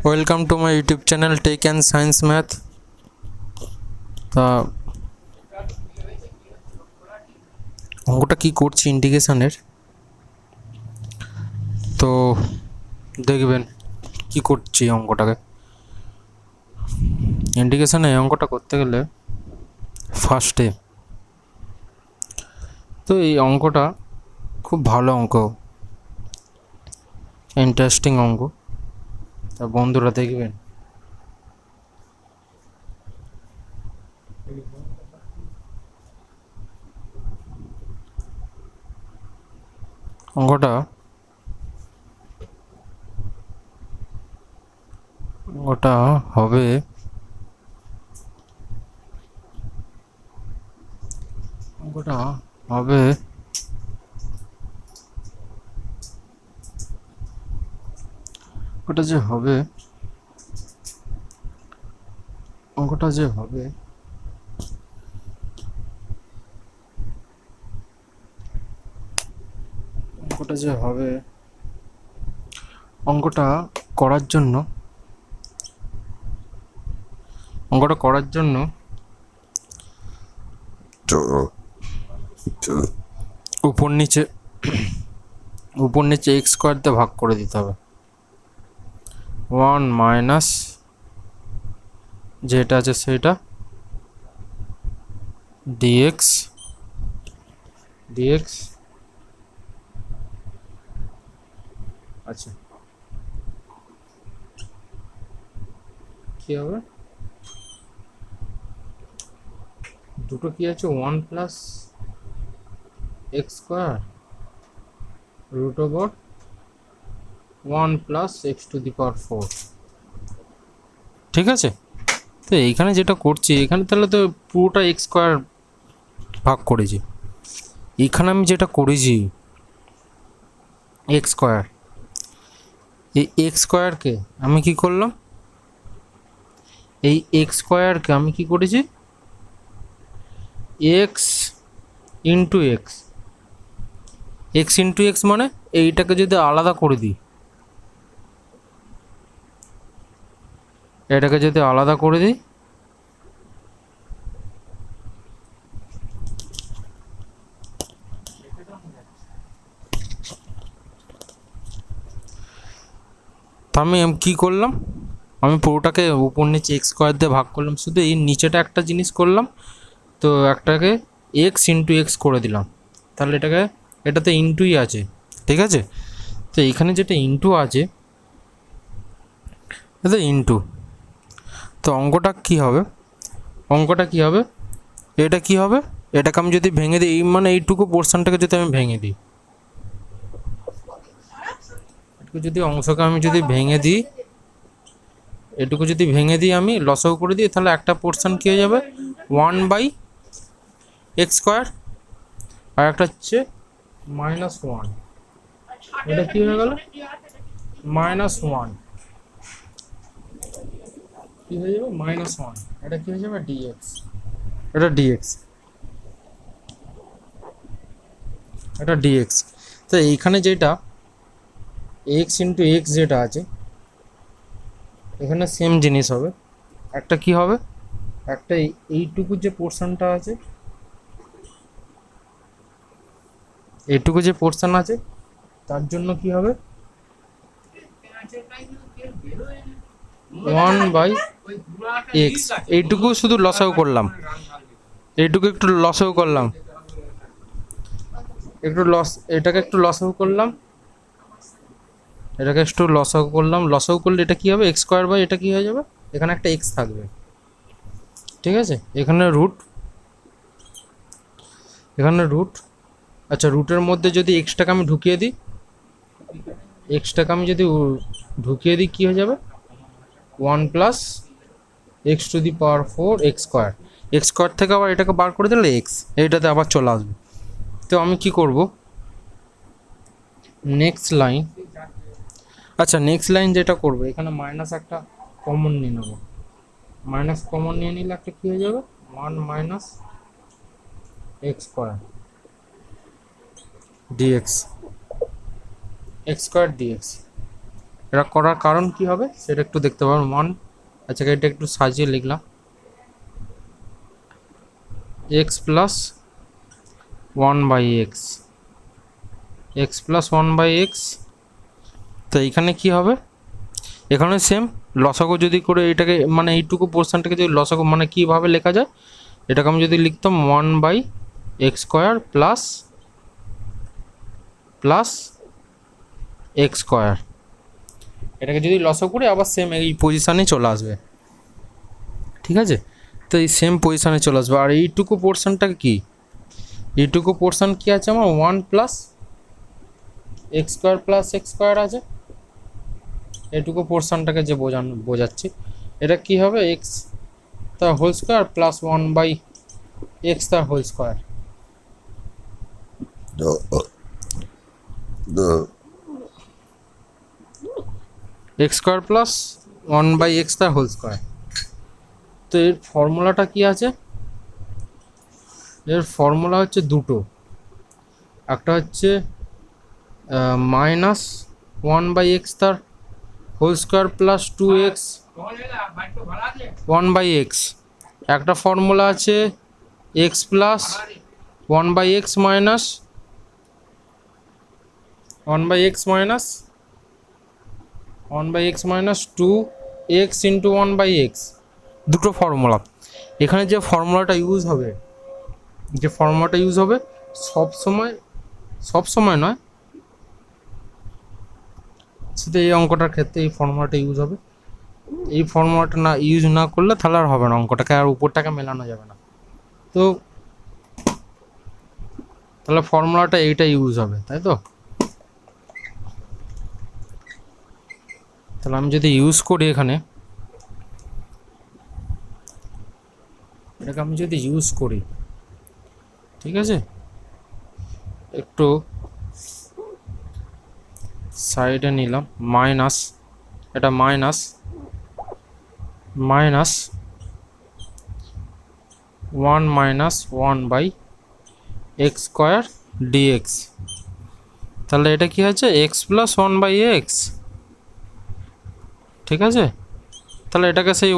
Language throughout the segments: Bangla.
Welcome to my YouTube channel tech and science math. তা অঙ্কটা কি করছি ইন্টিগ্রেশনের, তো দেখবেন কি করছি অঙ্কটাকে। ইন্টিগ্রেশনে অঙ্কটা করতে গেলে ফার্স্টে তো এই অঙ্কটা খুব ভালো অঙ্ক, ইন্টারেস্টিং অঙ্ক। তা বন্ধুরা দেখবেন অঙ্কটা ওটা হবে অঙ্কটা হবে ওটা যে হবে অঙ্কটা যে হবে অঙ্কটা যে হবে অঙ্কটা করার জন্য অঙ্কটা করার জন্য উপর নিচে এক্স স্কোয়ার দিয়ে ভাগ করে দিতে হবে। 1 মাইনাস যেটা আছে সেটা ডিএক্স আচ্ছা কি হবে, দুটো কি আছে 1 plus x square root over 1 plus x to the power 4, ঠিক আছে। তো এইখানে যেটা করছি, এখানে তাহলে তো পুরোটা এক্স স্কোয়ার ভাগ করেছি। এইখানে আমি যেটা করেছি এক্স স্কোয়ার, এই এক্স স্কোয়ারকে আমি কি করলাম, এই এক্স স্কোয়ারকে আমি কি করেছি, এক্স ইন্টু এক্স মানে এইটাকে যদি আলাদা করে দিই, এটাকে যদি আলাদা করে দিই তা আমি কী করলাম, আমি পুরোটাকে উপর নিচে এক্স স্কোয়ার দিয়ে ভাগ করলাম, শুধু এই নিচেটা একটা জিনিস করলাম, তো একটাকে এক্স ইন্টু এক্স করে দিলাম, তাহলে এটাতে ইন্টুই আছে, ঠিক আছে। তো এইখানে যেটা ইন্টু আছে এটা ইন্টু, তো অঙ্কটা কি হবে, এটা কি হবে, এটাকে আমি যদি ভেঙে দিই, মানে এইটুকু পোর্শনটাকে যদি আমি ভেঙে দিই, অংশকে আমি যদি ভেঙে দিই, এটুকু যদি ভেঙে দিই আমি লসাগু করে দিই, তাহলে একটা পোর্শন কী হয়ে যাবে 1 বাই এক্স স্কোয়ার, আর একটা হচ্ছে -1, এটা কী হয়ে গেল -1, কী হয়ে যাবে -1, এটা কী হয়ে যাবে ডিএক্স, এটা ডিএক্স। তো এইখানে যেটা এক্স ইন্টু এক্স যেটা আছে, এখানে সেম জিনিস হবে, একটা কি হবে, একটা এইটুকু যে পোর্শনটা আছে, এইটুকু যে পোর্শন আছে তার জন্য কি হবে 1 বাই এক্স, এইটুকু শুধু লসাগু করলাম, এইটুকু একটু লসাগু করলাম, এটাকে একটু লসাগু করলাম, লসাগু করলে এটা কি হবে এক্স স্কোয়ার বাই এটা কি হয়ে যাবে, এখানে একটা এক্স থাকবে, ঠিক আছে। এখানে রুট, আচ্ছা রুটের মধ্যে যদি এক্সটাকে আমি ঢুকিয়ে দিই, কী হয়ে যাবে 1 plus x to the power 4 x square থেকে আবার এটাকে বার করে দিলে এক্স, এইটাতে আবার চলে আসবে। তো আমি কি করব, নেক্সট লাইন যেটা করবো, এখানে মাইনাস একটা কমন নিয়ে নেবো, নিলে একটা কী হয়ে যাবে 1 মাইনাস এক্স স্কোয়ার ডিএক্স, এটা করার কারণ কি হবে সেটা একটু দেখতে পাবেন। 1, আচ্ছা এটা একটু সাজিয়ে লিখলাম, x plus 1/x, x plus 1/x। তো এইখানে কি হবে, এখানে সেম লসাগু যদি করে এটাকে মানে এইটুকু পোর্শনটাকে যদি লসাগু মানে কীভাবে লেখা যায়, এটাকে আমি যদি লিখতাম 1/x² প্লাস x², এটাকে যদি লসাগু করে আবার সেম এই পজিশানে চলে আসবে, ঠিক আছে। তো এই সেম পজিশানে চলে আসবে। আর এইটুকু পোর্শনটাকে কি, এইটুকু পোর্শন কি আছে আমার 1 প্লাস x² প্লাস x² আছে, এইটুকু পোর্শনটাকে যে বোঝাচ্ছি, এটা কি হবে এক্স তার হোল স্কোয়ার প্লাস 1/x তার whole square, x² plus 1/x তার হোল স্কোয়ার। তো এর ফর্মুলাটা কি আছে, এর ফর্মুলা হচ্ছে দুটো, একটা হচ্ছে মাইনাস 1/x তার whole square plus 2x 1/x, একটা ফর্মুলা আছে x plus 1/x minus 2x into 1/x, দুটো ফর্মুলা। এখানে যে ফর্মুলাটা ইউজ হবে, সব সময় নয়, সেটা এই অঙ্কটার ক্ষেত্রে এই ফর্মুলাটা ইউজ হবে। এই ফর্মুলাটা না ইউজ না করলে তাহলে আর হবে না, অঙ্কটাকে আর উপরটাকে মেলানো যাবে না। তো তাহলে ফর্মুলাটা এইটা ইউজ হবে, তাই তো। তাহলে আমি যদি ইউজ করি এখানে, এটাকে আমি যদি ইউজ করি, ঠিক আছে, একটু সাইডে নিলাম, মাইনাস, এটা মাইনাস 1 মাইনাস 1/x² dx, তাহলে এটা কি আছে x প্লাস 1/x, ঠিক আছে। তাহলে এটাকে সেই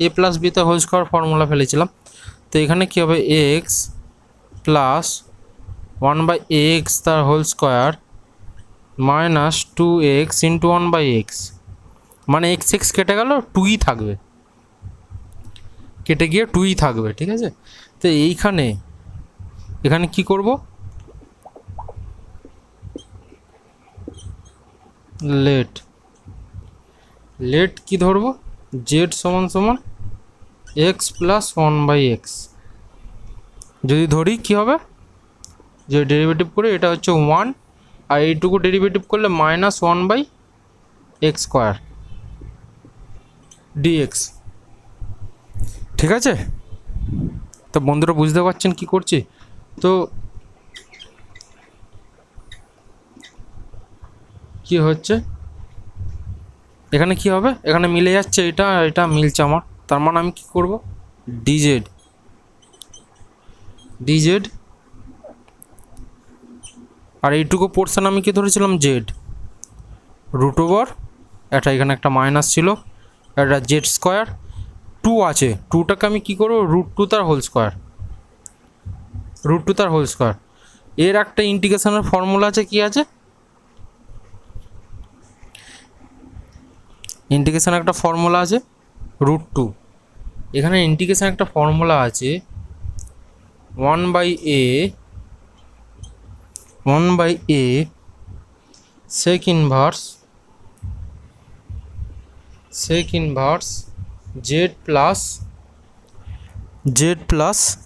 a প্লাস বিতে হোল স্কোয়ার ফর্মুলা ফেলেছিলাম। তো এখানে কী হবে x প্লাস 1/x তার whole square minus 2x into 1/x, মানে x কেটে গেল, 2ই থাকবে, কেটে গিয়ে 2ই থাকবে, ঠিক আছে। তো এখানে কি করব, লেট কি ধরবো, z সমান x প্লাস 1/x যদি ধরি কি হবে, যে ডেরিভেটিভ করে এটা হচ্ছে 1, আর এইটুকু ডেরিভেটিভ করলে মাইনাস 1/x² dx, ঠিক আছে। তো বন্ধুরা বুঝতে পারছেন কি করছি। তো কি হচ্ছে এখানে, কি হবে, এখানে মিলে যাচ্ছে, এটা মিলছে আমার, তার মানে আমি কি করব, dz, আর এইটুকু পোর্শন আমি কি ধরেছিলাম z রুট ওভার, এটা এখানে একটা মাইনাস ছিল, এটা z², 2 আছে, 2টাকে আমি কি করব √2 তার হোল স্কোয়ার, এর একটা ইন্টিগ্রেশনের ফর্মুলা আছে, কি আছে, ইন্টিগ্রেশন একটা ফর্মুলা আছে √2, এখানে ইন্টিগ্রেশন একটা ফর্মুলা আছে 1/a sec inverse z plus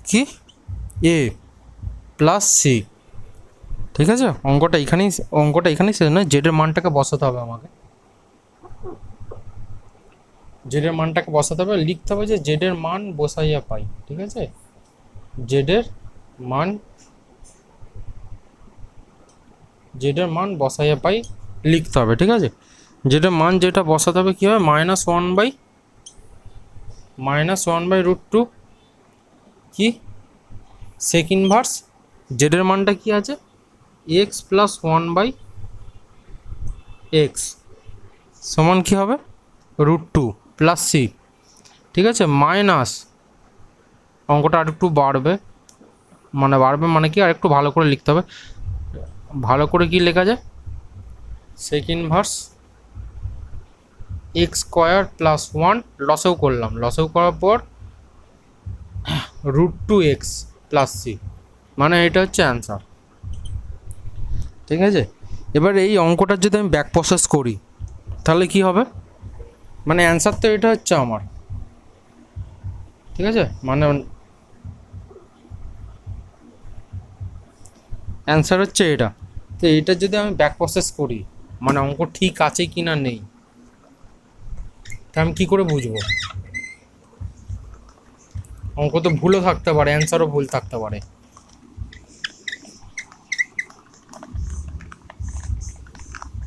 কি a প্লাস c, ঠিক আছে। অঙ্কটা এখানেই শেষ নয়, জেডের মানটাকে বসাতে হবে আমাকে, জেডের মানটাকে বসাতে হবে, লিখতে হবে যে জেডের মান বসাইয়া পাই, ঠিক আছে, জেডের মান বসাইয়া পাই লিখতে হবে, ঠিক আছে। জেডের মান যেটা বসাতে হবে কী হবে, -1/√2 কি সেক ইনভার্স, জেডের মানটা কি আছে x প্লাস 1/x, সমান কী হবে √2 প্লাস সি, ঠিক আছে, মাইনাস অঙ্কটা আরেকটু বাড়বে, মানে কি আরেকটু ভালো করে লিখতে হবে। ভালো করে কি লেখা যায়, sec inverse x square plus 1 লসও করলাম, লসও করার পর √2x প্লাস সি, মানে এটা হচ্ছে অ্যান্সার। ঠিক আছে, এবার এই অঙ্কটার যদি আমি ব্যাক প্রসেস করি তাহলে কি হবে, মানে অ্যান্সার তো এটা হচ্ছে আমার, ঠিক আছে, মানে অ্যান্সার হচ্ছে এটা। তো এইটা যদি আমি ব্যাক প্রসেস করি মানে অঙ্ক ঠিক আছে কি না নেই, তা আমি কী করে বুঝবো? অঙ্ক তো ভুলও থাকতে পারে, অ্যান্সারও ভুল থাকতে পারে।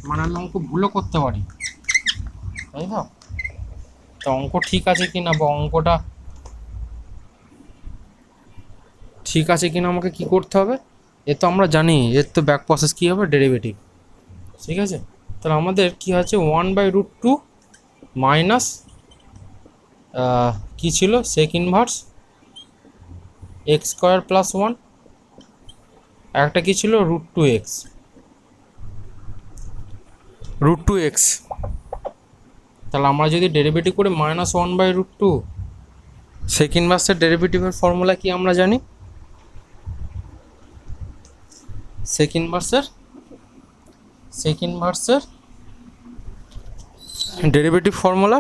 মানে আমি অঙ্ক ভুলও করতে পারি, তাই তো? তো অঙ্ক ঠিক আছে কি না বা অঙ্কটা ঠিক আছে কি না আমাকে কী করতে হবে, এ তো আমরা জানি, এর তো ব্যাক প্রসেস কী হবে, ডেরিভেটিভ। ঠিক আছে, তাহলে আমাদের কী আছে 1/√2 মাইনাস কী ছিল sec inverse x square plus 1, একটা কী ছিল √2x, তাহলে আমরা যদি ডেরিভেটিভ করে -1/√2, সেক ইনভার্সের ডেরিভেটিভের ফর্মুলা কি আমরা জানি, সেক ইনভার্সের ডেরিভেটিভ ফর্মুলা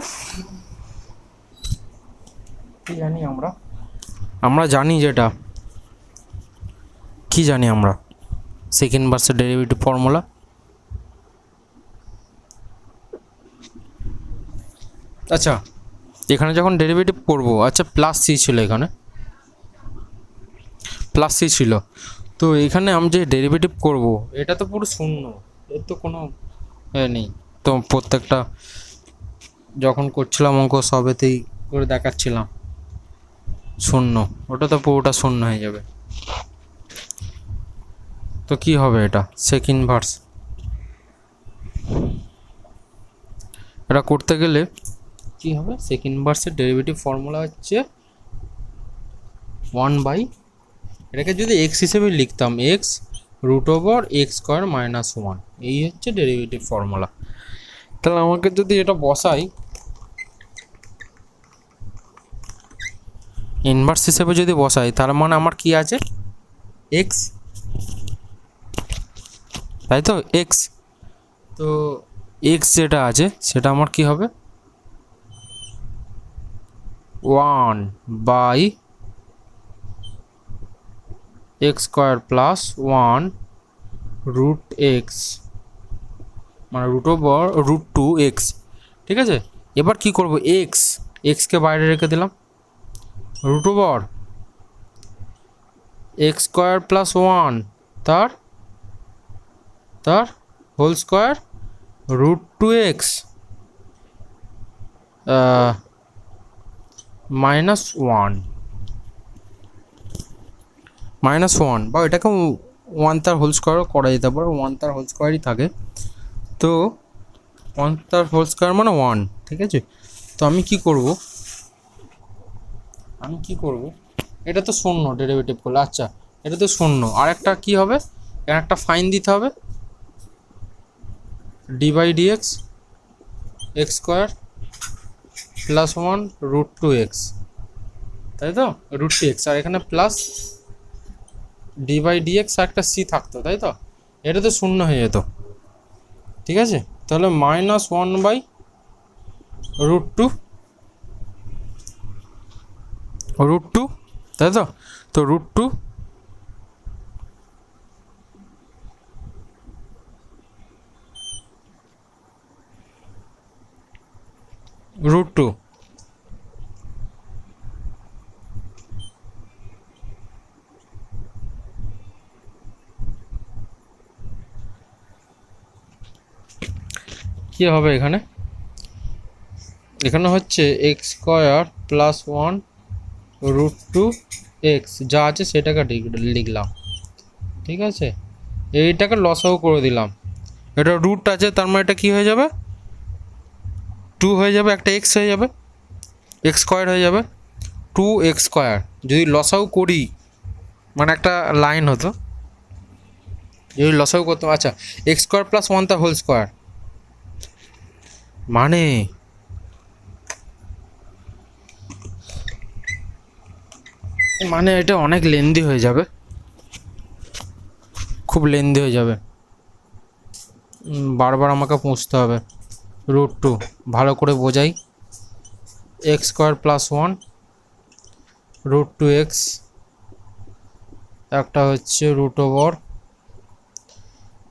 কি জানি আমরা জানি, যেটা কি জানি আমরা, সেক ইনভার্সের ডেরিভেটিভ ফর্মুলা আচ্ছা এখানে যখন ডেরিভেটিভ করব, আচ্ছা প্লাস সি ছিল, এখানে প্লাস সি ছিল, তো এখানে আমি যে ডেরিভেটিভ করব এটা তো পুরো শূন্য, এর তো কোনো নেই, তো প্রত্যেকটা যখন করছিলাম অঙ্ক সবেতেই করে দেখাচ্ছিলাম শূন্য, ওটা তো পুরোটা শূন্য হয়ে যাবে। তো কি হবে এটা, সেক ইনভার্স, এটা করতে গেলে কি হবে, সেক ইনভার্সের ডেরিভেটিভ ফর্মুলা হচ্ছে 1/, এটাকে যদি এক্স হিসেবে লিখতাম x√x² - 1, এই হচ্ছে ডেরিভেটিভ ফর্মুলা। তাহলে আমাকে যদি এটা বসাই ইনভার্স হিসেবে যদি বসাই, তার মানে আমার কি আছে x, তাই তো x, তো x যেটা আছে সেটা আমার কি হবে 1/x² প্লাস 1 √x, মানে √2x, ঠিক আছে। এবার কি করব, এক্সকে বাইরে রেখে দিলাম, √x² প্লাস 1 তার হোল স্কোয়ার √2x -1 বা এটাকে 1 তার হোল স্কোয়ারও করা যেতে পারে, 1 তার হোল স্কোয়ারই থাকে, তো 1 তার হোল স্কোয়ার মানে 1, ঠিক আছে। তো আমি কি করব, এটা তো শূন্য ডেরিভেটিভ করলে, আচ্ছা এটা তো শূন্য, আর একটা কী হবে, একটা ফাইন দিতে হবে, d/dx x² প্লাস 1 √2x, তাই তো √2x, আর এখানে প্লাস d/dx আর একটা c থাকতো, তাই তো, এটা তো শূন্য হয়ে যেত, ঠিক আছে। তাহলে -1/√2, তাই তো, তো √2 √2, কী হবে এখানে হচ্ছে x² প্লাস 1 √2x, যা আছে সেটাকে লিখলাম, ঠিক আছে, এইটাকে লসাও করে দিলাম, এটা রুট আছে, তার মানে এটা কী হয়ে যাবে টু হয়ে যাবে, একটা এক্স হয়ে যাবে, এক্স স্কোয়ার হয়ে যাবে, 2x স্কোয়ার। যদি লসাও করি মানে একটা লাইন হতো, যদি লসাও করতাম, আচ্ছা এক্স স্কোয়ার প্লাস 1 তার হোল স্কোয়ার, মানে মানে এটা অনেক লেন্দি হয়ে যাবে, খুব লেন্দি হয়ে যাবে, বারবার আমাকে পুষতে হবে। √2 ভালো করে বোঝাই, এক্স স্কোয়ার প্লাস 1 √2x, একটা হচ্ছে √,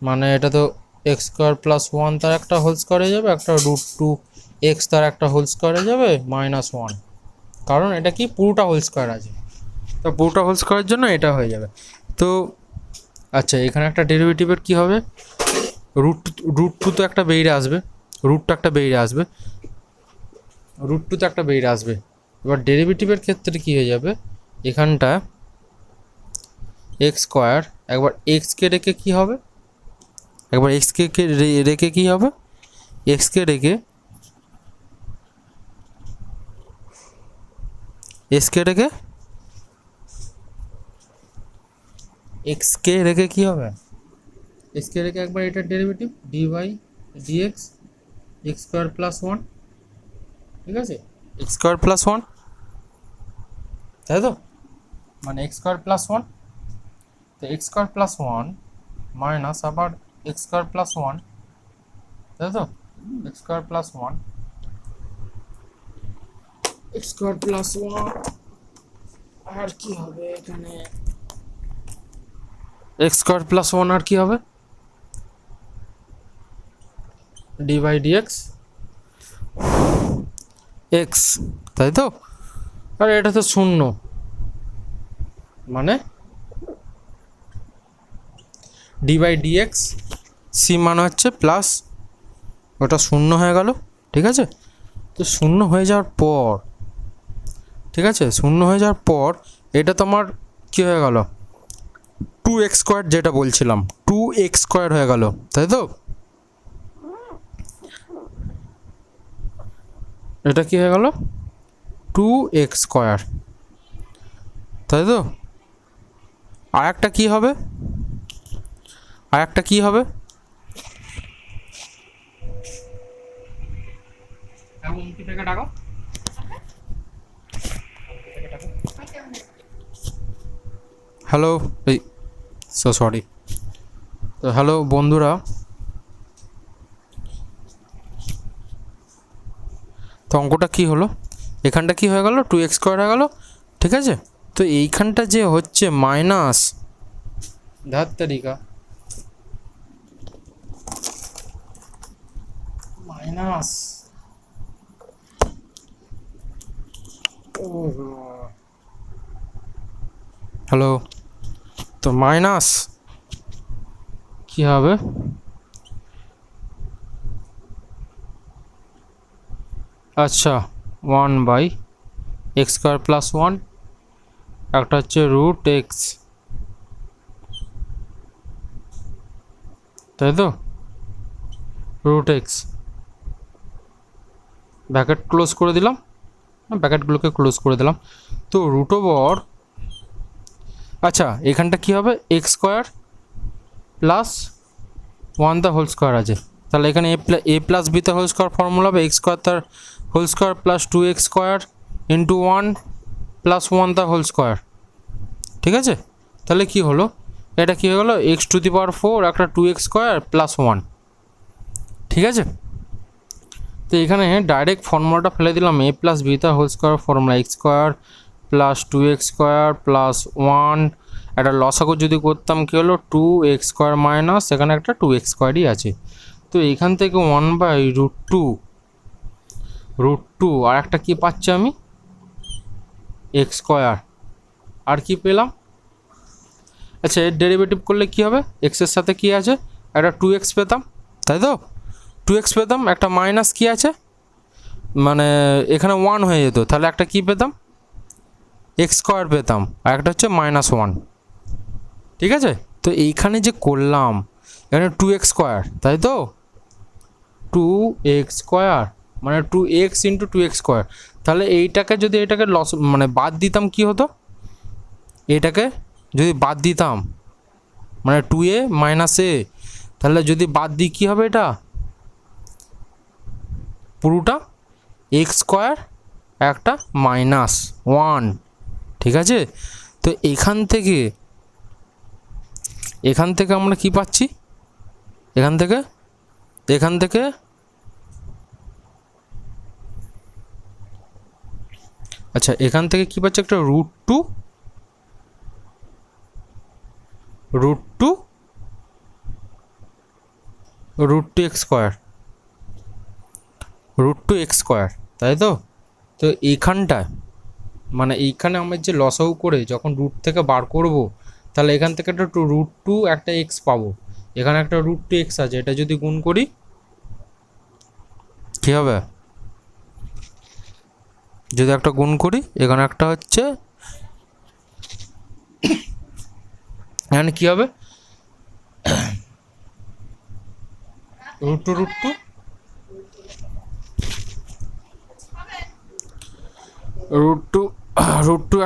মানে এটা তো এক্স স্কোয়ার প্লাস 1 তার একটা হোল স্কোয়ার হয়ে যাবে, একটা √2x তার একটা হোল স্কোয়ার হয়ে যাবে -1, কারণ এটা কি পুরোটা হোল স্কোয়ার আছে, তো পুরোটা হোল স্কোয়ারের জন্য এটা হয়ে যাবে। তো আচ্ছা এখানে একটা ডেরিভেটিভের কী হবে, √2 তো একটা বেরিয়ে আসবে, √2 একটা বেরিয়ে আসবে, √2 তো একটা বেরিয়ে আসবে। এবার ডেরিভেটিভের ক্ষেত্রে কী হয়ে যাবে, এখানটা এক্স স্কোয়ার, একবার এক্সকে রেখে কী হবে, একবার এক্সকে রেখে কী হবে, এক্সকে রেখে এক্সকে রেখে কী হবে, এক্সকে রেখে একবার এটার derivative dy/dx x square plus 1, ঠিক আছে, এক্স স্কোয়ার প্লাস 1, তাই তো, মানে এক্স স্কোয়ার প্লাস 1, তো এক্স স্কোয়ার প্লাস 1 মাইনাস আবার এক্স স্কোয়ার প্লাস 1, তাই তো, x square plus 1, x square plus 1, আর কি হবে এখানে, এক্স স্কোয়ার প্লাস 1 আর কি হবে, dy/dx এক্স, তাই তো, আর এটা তো শূন্য, মানে dy/dx সি মানে হচ্ছে প্লাস, ওটা শূন্য হয়ে গেল, ঠিক আছে। তো শূন্য হয়ে যাওয়ার পর, ঠিক আছে, শূন্য হয়ে যাওয়ার পর এটা তোমার কী হয়ে গেল, 2x স্কোয়ার, যেটা বলছিলাম 2x স্কোয়ার হয়ে গেল, তাই তো, এটা কি হয়ে গেল 2x স্কোয়ার, তাই তো। আর একটা কী হবে, আর একটা কী হবে, হ্যালো, এই সরি, তো হ্যালো বন্ধুরা, তো অঙ্কটা কী হলো, এখানটা কী হয়ে গেল 2x স্কোয়ার হয়ে গেল, ঠিক আছে। তো এইখানটা যে হচ্ছে মাইনাস, ধার তারিকা মাইনাস, হ্যালো, তো মাইনাস কী হবে, আচ্ছা 1/x স্কোয়ার প্লাস 1, একটা হচ্ছে √x, তাই তো, √x, ব্র্যাকেট ক্লোজ করে দিলাম, ব্র্যাকেটগুলোকে ক্লোজ করে দিলাম, তো √, আচ্ছা এখানটা কী হবে, এক্স স্কোয়ার প্লাস 1 তার হোল স্কোয়ার আছে, তাহলে এখানে এ প্লাস বি তার হোল স্কোয়ার ফর্মুলা হবে এক্স স্কোয়ার তার whole square plus 2x square into 1 plus 1 তার হোল স্কোয়ার, ঠিক আছে। তাহলে কি হলো, এটা কী হয়ে গেলো x⁴, একটা 2x স্কোয়ার প্লাস 1, ঠিক আছে। তো এখানে ডাইরেক্ট ফর্মুলাটা ফেলে দিলাম, এ প্লাস বি তার whole square formula x square plus 2x square plus 1, একটা লসাগু যদি করতাম কী হলো 2x স্কোয়ার মাইনাস এখানে একটা 2x স্কোয়ারই আছে, তো এখান থেকে 1/√2 আর একটা কী পাচ্ছি আমি, এক্স স্কোয়ার, আর কি পেলাম, আচ্ছা এর ডেরিভেটিভ করলে কী হবে, এক্সের সাথে কী আছে, একটা 2x পেতাম, তাই তো, 2x পেতাম, একটা মাইনাস কী আছে, মানে এখানে 1 হয়ে যেত, তাহলে একটা কী পেতাম, এক্স স্কোয়ার পেতাম, আর একটা হচ্ছে -1, ঠিক আছে। তো এইখানে যে করলাম এখানে 2x স্কোয়ার, তাই তো, 2x স্কোয়ার মানে 2x ইন্টু 2x স্কোয়ার। তাহলে এইটাকে যদি এটাকে লস মানে বাদ দিতাম কি হতো, এটাকে যদি বাদ দিতাম মানে 2a মাইনাস এ, তাহলে যদি বাদ দিই কী হবে, এটা পুরোটা এক্স স্কোয়ার একটা মাইনাস 1, ঠিক আছে। তো এখান থেকে আমরা কি পাচ্ছি, এখান থেকে আচ্ছা এখান থেকে কি পাচ্ছি, একটা √2 এক্স স্কোয়ার, এক্স স্কোয়ার, তাই তো। তো এইখানটায় মানে এইখানে আমার যে লসাগু করে যখন রুট থেকে বার করব, তাহলে এখান থেকে একটা √2 একটা এক্স পাবো, এখানে একটা √2 এক্স আছে, এটা যদি গুণ করি কী হবে, যদি একটা গুণ করি এখানে একটা হচ্ছে, এখানে কী হবে √2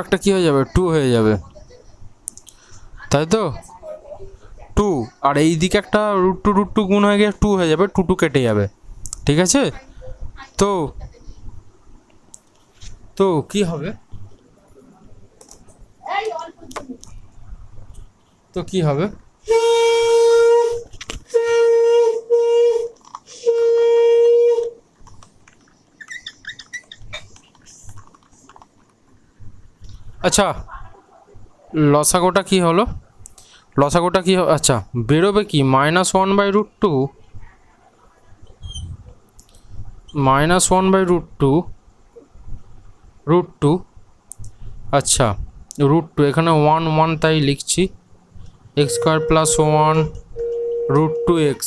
একটা কী হয়ে যাবে, 2 হয়ে যাবে, তাই তো 2, আর এই দিকে একটা √2 গুণ হয়ে গিয়ে 2 হয়ে যাবে, 2 কেটে যাবে, ঠিক আছে। তো কি হবে, আচ্ছা লসাগুটা কি হলো, আচ্ছা বেরোবে কি -1/√2 √2, আচ্ছা √2 এখানে 1 তাই লিখছি, এক্স স্কোয়ার প্লাস 1 √2x,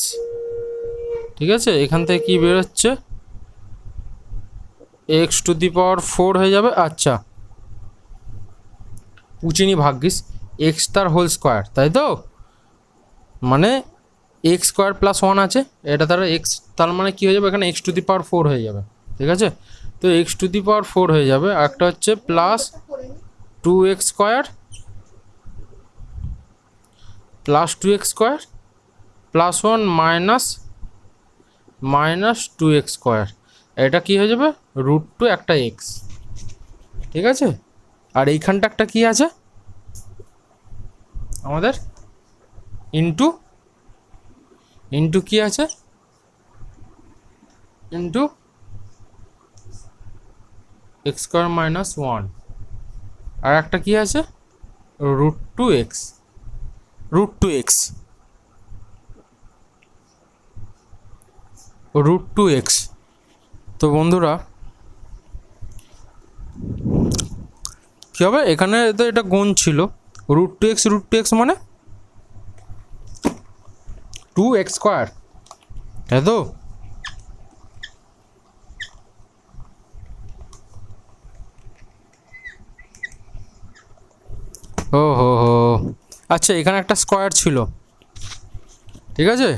ঠিক আছে। এখান থেকে কি বেরোচ্ছে, x⁴ হয়ে যাবে, আচ্ছা উচিনি ভাগ্যিস এক্স তার হোল স্কোয়ার, তাই তো, মানে এক্স স্কোয়ার প্লাস 1 আছে, এটা তার এক্স, তার মানে কী হয়ে যাবে, এখানে x⁴ হয়ে যাবে, ঠিক আছে। তো x⁴ হয়ে যাবে, একটা হচ্ছে plus 2x square plus 1 minus 2x square, এটা কি হয়ে যাবে √2 একটা এক্স, ঠিক আছে। আর এইখানটা একটা কি আছে আমাদের, ইন্টু কি আছে, ইন্টু এক্স স্কোয়ার মাইনাস 1, আর একটা কি আছে √2x, তো বন্ধুরা কী হবে, এখানে তো এটা গুণ ছিল, √2x মানে 2x স্কোয়ার, তাই তো। ও হো, আচ্ছা এখানে একটা স্কোয়ার ছিল, ঠিক আছে,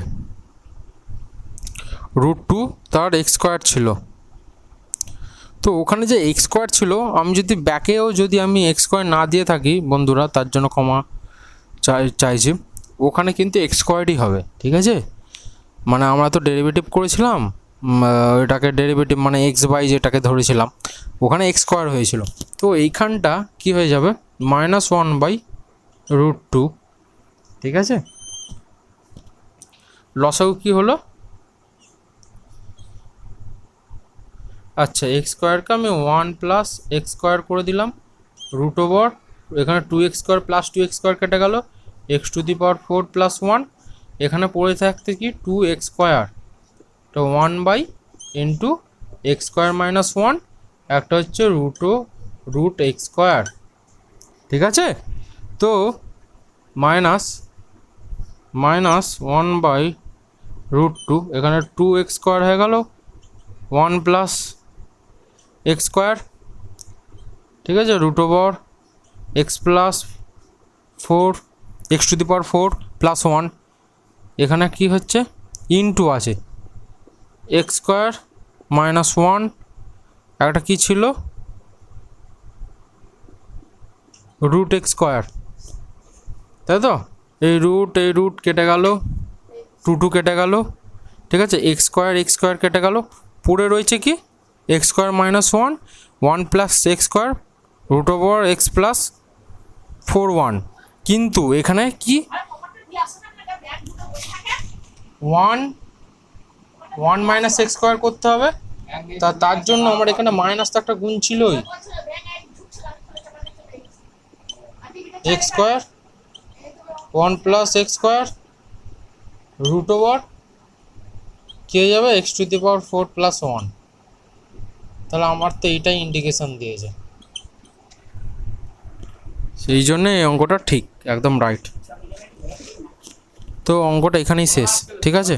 √2 তার এক্স স্কোয়ার ছিল, তো ওখানে যে এক্স স্কোয়ার ছিল, আমি যদি ব্যাকেও যদি আমি এক্স স্কোয়ার না দিয়ে থাকি বন্ধুরা, তার জন্য ক্ষমা চাইছি, ওখানে কিন্তু এক্স স্কোয়ারই হবে, ঠিক আছে। মানে আমরা তো ডেরিভেটিভ করেছিলাম, এটাকে ডেরিভেটিভ মানে x/y যেটাকে ধরেছিলাম, ওখানে এক্স স্কোয়ার হয়েছিল, তো এইখানটা কি হয়ে যাবে -1/√2, ঠিক আছে। লসাগু কি হলো, আচ্ছা এক্স স্কোয়ারকে আমি 1 প্লাস এক্স স্কোয়ার করে দিলাম, √, এখানে 2x square plus 2x square কেটে গেল, x⁴ প্লাস 1, এখানে পড়ে থাকতে কি 2x স্কোয়ার, তো 1 ইন্টু এক্স স্কোয়ার মাইনাস 1, একটা হচ্ছে √x স্কোয়ার, ঠিক আছে। তো -1/√2, এখানে 2x স্কোয়ার হয়ে গেল, 1 প্লাস এক্স স্কোয়ার, ঠিক আছে, √x প্লাস 4 x⁴ প্লাস 1, এখানে কি হচ্ছে ইনটু আছে এক্স স্কোয়ার মাইনাস ওয়ান, একটা কী ছিল রুট এক্স স্কোয়ার, তাই তো? এই রুট কেটে গেল, টু কেটে গেল, ঠিক আছে, এক্স স্কোয়ার কেটে গেল, পড়ে রয়েছে কি x square minus one plus x square root over x plus 4 1। কিন্তু এখানে কি ওয়ান মাইনাস এক্স স্কোয়ার করতে হবে, তার জন্য আমার এখানে মাইনাস তো একটা গুণ ছিলই, x square 1 + x square root over কি হয়ে যাবে x⁴ + 1। তাহলে আমার তো এইটাই ইন্ডিকেশন দিয়েছে, সেই জন্য এই অঙ্কটা ঠিক, একদম রাইট। তো অঙ্কটা এখানেই শেষ, ঠিক আছে।